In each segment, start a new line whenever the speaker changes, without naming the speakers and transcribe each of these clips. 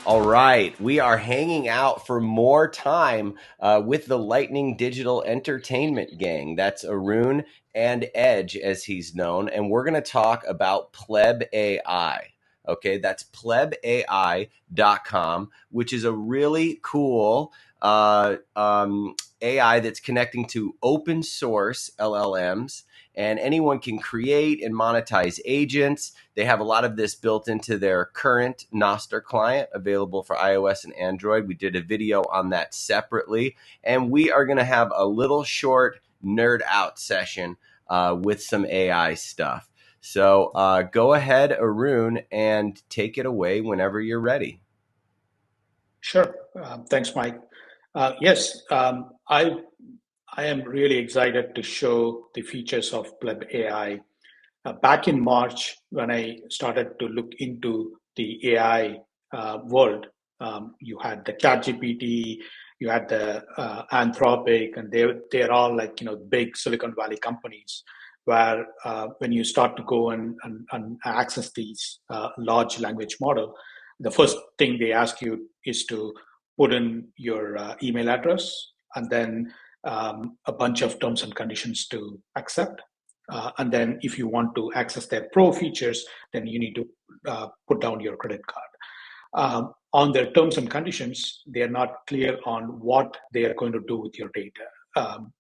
All right, we are hanging out for more time with the Lightning Digital Entertainment Gang. That's Arun and Edge, as he's known, and we're going to talk about Pleb AI. Okay, that's plebai.com, which is a really cool AI that's connecting to open source LLMs, and anyone can create and monetize agents. They have a lot of this built into their current Nostr client available for iOS and Android. We did a video on that separately, and we are going to have a little short nerd out session with some AI stuff. So go ahead, Arun, and take it away whenever you're ready.
Sure. Thanks, Mike. Yes, I am really excited to show the features of Pleb AI. Back in March, when I started to look into the AI world, you had the ChatGPT, you had the Anthropic, and they're all like big Silicon Valley companies. Where when you start to go and access these large language model, the first thing they ask you is to put in your email address and then a bunch of terms and conditions to accept. And then if you want to access their pro features, then you need to put down your credit card. On their terms and conditions, they are not clear on what they are going to do with your data.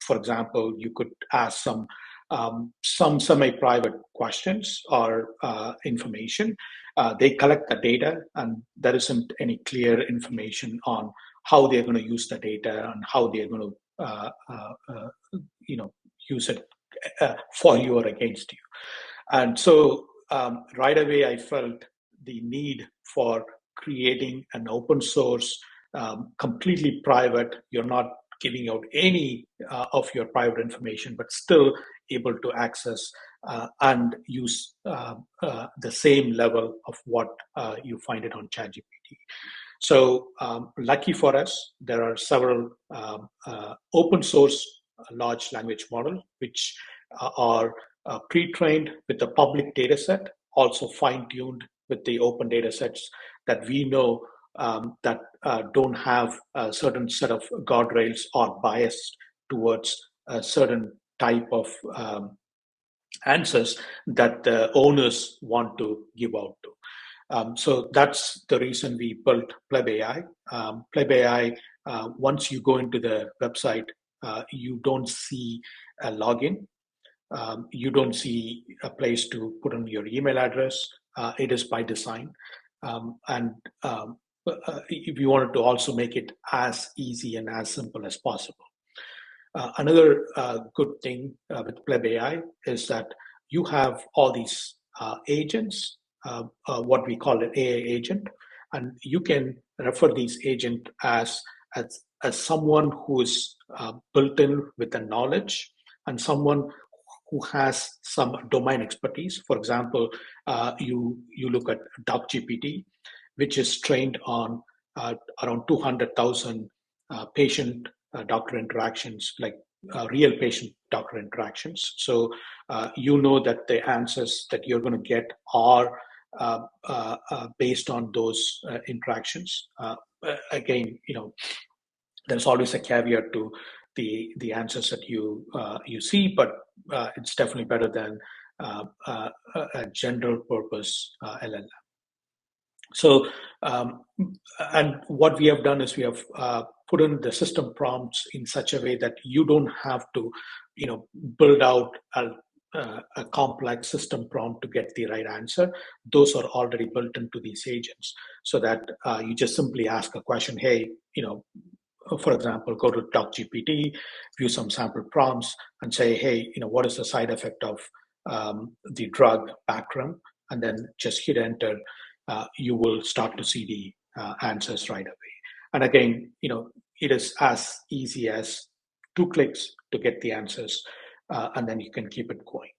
For example, you could ask some semi-private questions or information. They collect the data, and there isn't any clear information on how they're going to use the data and how they're going to use it for you or against you. And so right away, I felt the need for creating an open source, completely private. You're not giving out any of your private information, but still able to access and use the same level of what you find it on ChatGPT. So lucky for us, there are several open source large language models which are pre-trained with the public data set, also fine-tuned with the open data sets that we know that don't have a certain set of guardrails or bias towards a certain type of answers that the owners want to give out to. So that's the reason we built Pleb AI. Pleb AI, once you go into the website, you don't see a login. You don't see a place to put in your email address. It is by design. And if you wanted to also make it as easy and as simple as possible. Another good thing with Pleb AI is that you have all these agents, what we call an AI agent, and you can refer these agents as someone who is built in with the knowledge and someone who has some domain expertise. For example, you look at DocGPT, which is trained on around 200,000 patient doctor interactions, like real patient doctor interactions. So you know that the answers that you're going to get are based on those interactions. Again, there's always a caveat to the answers that you see, but it's definitely better than a general purpose LLM. So, and what we have done is we have put in the system prompts in such a way that you don't have to, build out a complex system prompt to get the right answer. Those are already built into these agents, so that you just simply ask a question. Hey, for example, go to DocGPT, view some sample prompts, and say, hey, what is the side effect of the drug Bactrim, and then just hit enter. You will start to see the answers right away. And again, it is as easy as 2 clicks to get the answers, and then you can keep it going.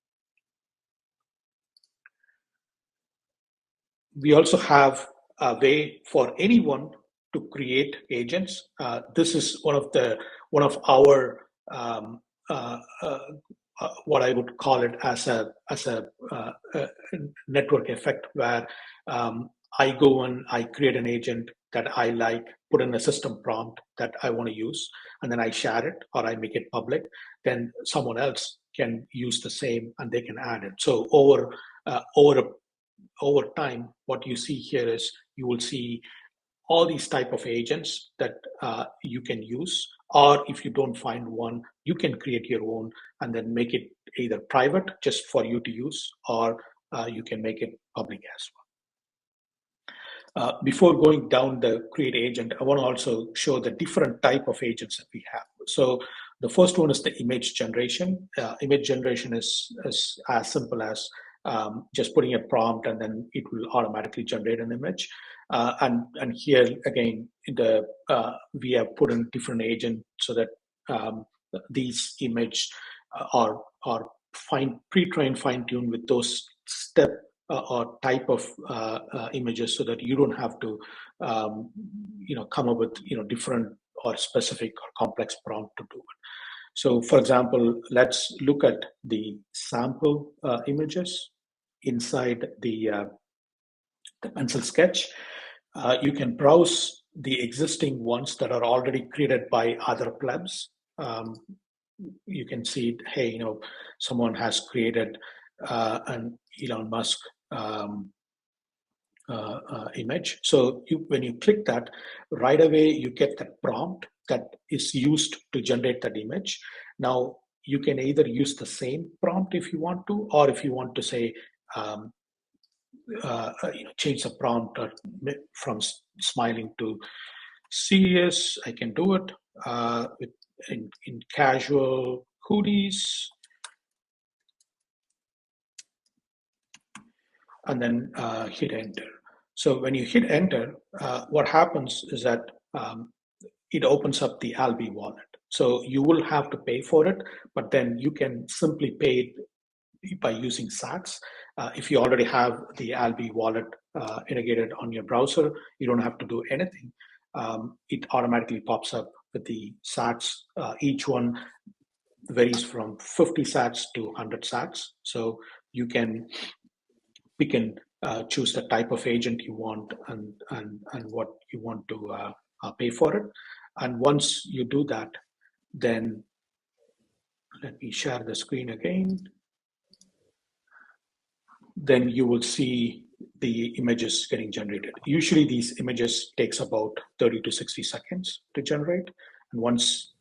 We also have a way for anyone to create agents. This is one of our what I would call it as a network effect, where I go and I create an agent that I like, put in a system prompt that I want to use, and then I share it or I make it public, then someone else can use the same and they can add it. So over time, what you see here is you will see all these type of agents that you can use, or if you don't find one, you can create your own and then make it either private just for you to use, or you can make it public as well. Before going down the create agent, I want to also show the different type of agents that we have. So the first one is the image generation. Image generation is as simple as just putting a prompt and then it will automatically generate an image. And here again, we have put in different agents so that these image are pre-trained, fine-tuned with those step or type of images, so that you don't have to come up with different or specific or complex prompt to do it. So for example, let's look at the sample images inside the pencil sketch. You can browse the existing ones that are already created by other plebs. You can see, hey, someone has created an Elon Musk image. So when you click that, right away you get that prompt that is used to generate that image. Now you can either use the same prompt if you want to, or if you want to say change the prompt from smiling to serious, I can do it in casual hoodies, and then hit enter. So when you hit enter, what happens is that it opens up the Albi wallet. So you will have to pay for it, but then you can simply pay it by using Sats. If you already have the Albi wallet integrated on your browser, you don't have to do anything. It automatically pops up with the Sats. Each one varies from 50 Sats to 100 Sats. So you can pick and choose the type of agent you want and what you want to pay for it. And once you do that, then let me share the screen again. Then you will see the images getting generated. Usually these images takes about 30 to 60 seconds to generate. And once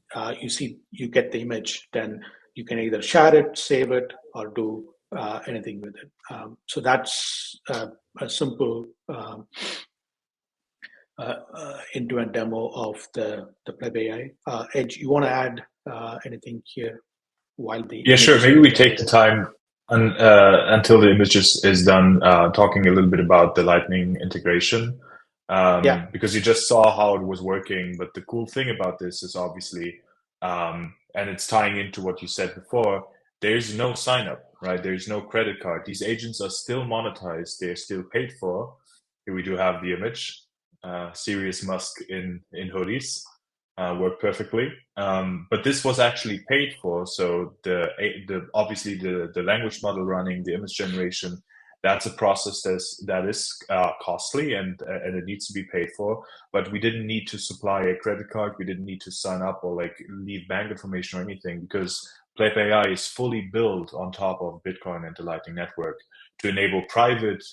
you get the image, then you can either share it, save it, or do anything with it. So that's a simple end-to-end demo of the PlebAI. Edge, you want to add anything here while the
Yeah, sure. Maybe we take the time until the image is done, talking a little bit about the Lightning integration. Because you just saw how it was working, but the cool thing about this is obviously, and it's tying into what you said before, there's no sign up, right? There's no credit card. These agents are still monetized. They're still paid for. Here we do have the image, Sirius Musk in hoodies. Work perfectly, but this was actually paid for. So obviously the language model running, the image generation, that's a process that is costly and it needs to be paid for. But we didn't need to supply a credit card. We didn't need to sign up or leave bank information or anything, because PlebAI is fully built on top of Bitcoin and the Lightning Network to enable private,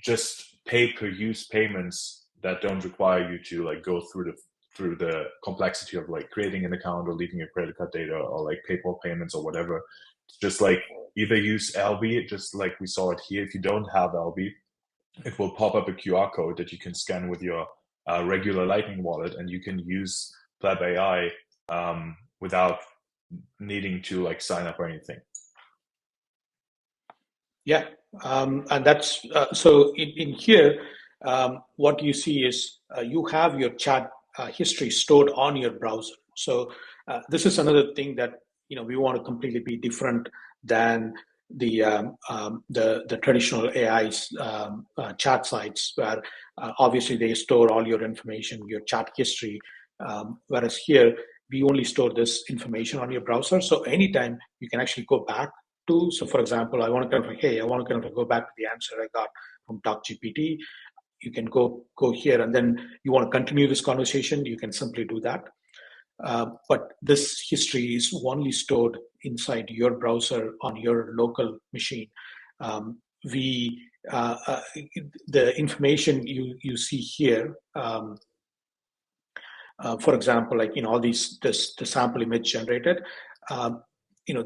just pay-per-use payments that don't require you to go through the complexity of creating an account or leaving your credit card data or PayPal payments or whatever. Just either use Albi, just like we saw it here. If you don't have Albi, it will pop up a QR code that you can scan with your regular Lightning wallet, and you can use PlebAI without needing to sign up or anything.
Yeah, and that's so in here. What you see is you have your chat history stored on your browser. So this is another thing that we want to completely be different than the traditional AI's chat sites, where obviously they store all your information, your chat history, whereas here we only store this information on your browser. So anytime you can actually go back to. So for example, I want to go back to the answer I got from TalkGPT. you can go here, and then you want to continue this conversation, you can simply do that. But this history is only stored inside your browser on your local machine. The information you see here, for example, like all the sample image generated,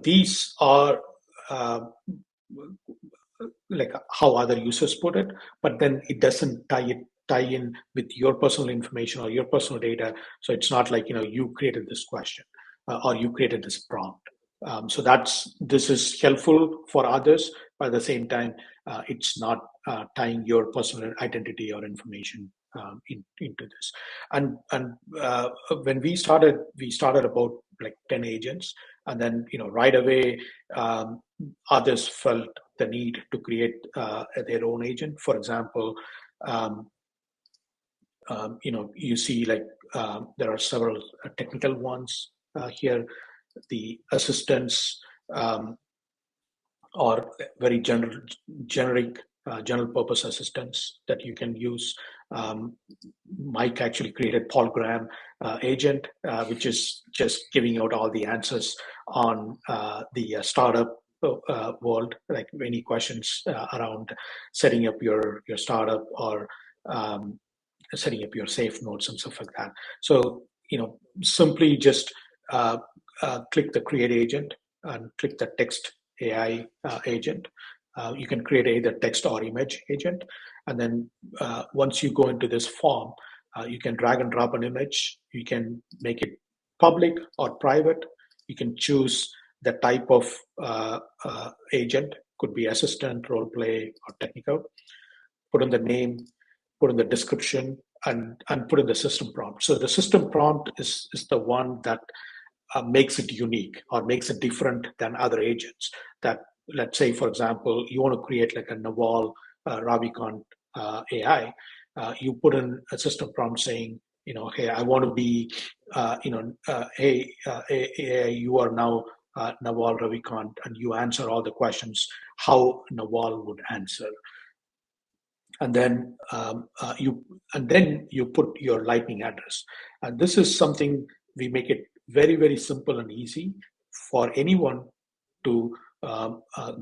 these are like how other users put it, but then it doesn't tie in with your personal information or your personal data. So it's not like you created this question or you created this prompt. So this is helpful for others, but at the same time, it's not tying your personal identity or information into this. And when we started about like 10 agents, and then right away others felt the need to create their own agent. For example, you see like there are several technical ones here. The assistants are very generic general purpose assistants that you can use. Mike actually created Paul Graham agent, which is just giving out all the answers on the startup world, like any questions around setting up your startup or setting up your safe nodes and stuff like that. So simply just click the create agent and click the text AI agent. You can create either text or image agent, and then once you go into this form, you can drag and drop an image. You can make it public or private. You can choose the type of agent, could be assistant, role play, or technical. Put in the name, put in the description, and put in the system prompt. So the system prompt is the one that makes it unique or makes it different than other agents. That, let's say, for example, you want to create like a Naval Ravikant AI. You put in a system prompt saying, hey, I want to be, hey, AI, you are now Naval Ravikant, and you answer all the questions how Naval would answer. And then you put your lightning address. And this is something we make it very, very simple and easy for anyone to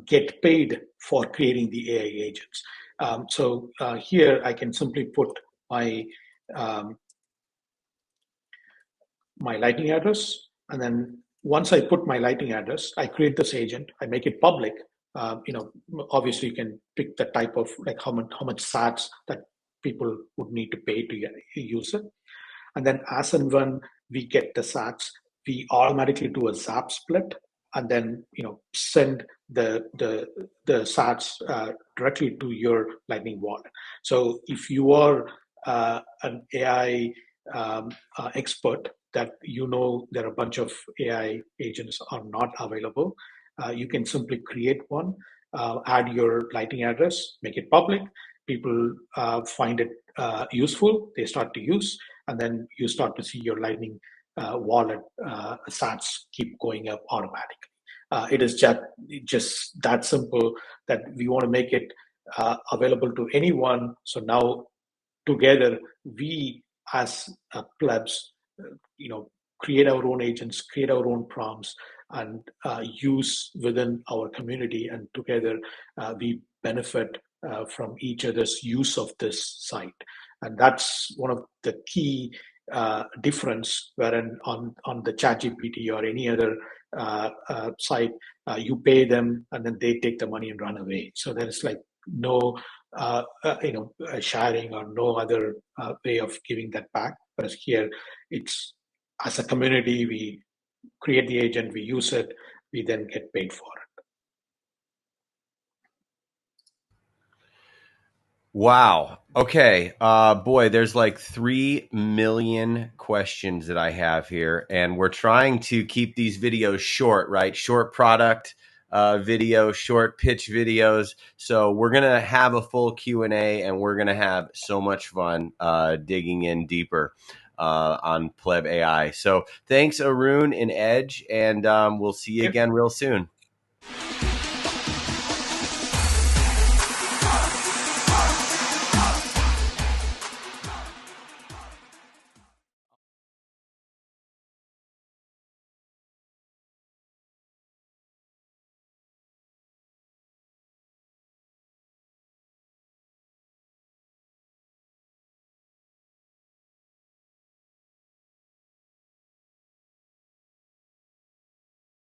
get paid for creating the AI agents. So here I can simply put my my lightning address, and then once I put my lightning address, I create this agent, I make it public. Obviously you can pick the type of like how much sats that people would need to pay to use it. And then as and when we get the sats, we automatically do a zap split, and then send the sats directly to your lightning wallet. So if you are an AI expert that there are a bunch of AI agents are not available, you can simply create one, add your lightning address, make it public. People find it useful, they start to use, and then you start to see your lightning wallet sats keep going up automatically. It is just that simple, that we want to make it available to anyone. So now together we as plebs create our own agents, create our own prompts, and use within our community, and together we benefit from each other's use of this site. And that's one of the key difference, wherein on the ChatGPT or any other site, you pay them and then they take the money and run away. So there is like no sharing or no other way of giving that back. Whereas here, it's as a community, we create the agent, we use it, we then get paid for it.
Wow. Okay. Boy, there's like 3 million questions that I have here, and we're trying to keep these videos short, right? Short product video, short pitch videos. So we're going to have a full Q&A, and we're going to have so much fun digging in deeper on Pleb AI. So thanks, Arun and Egge, and we'll see you again real soon.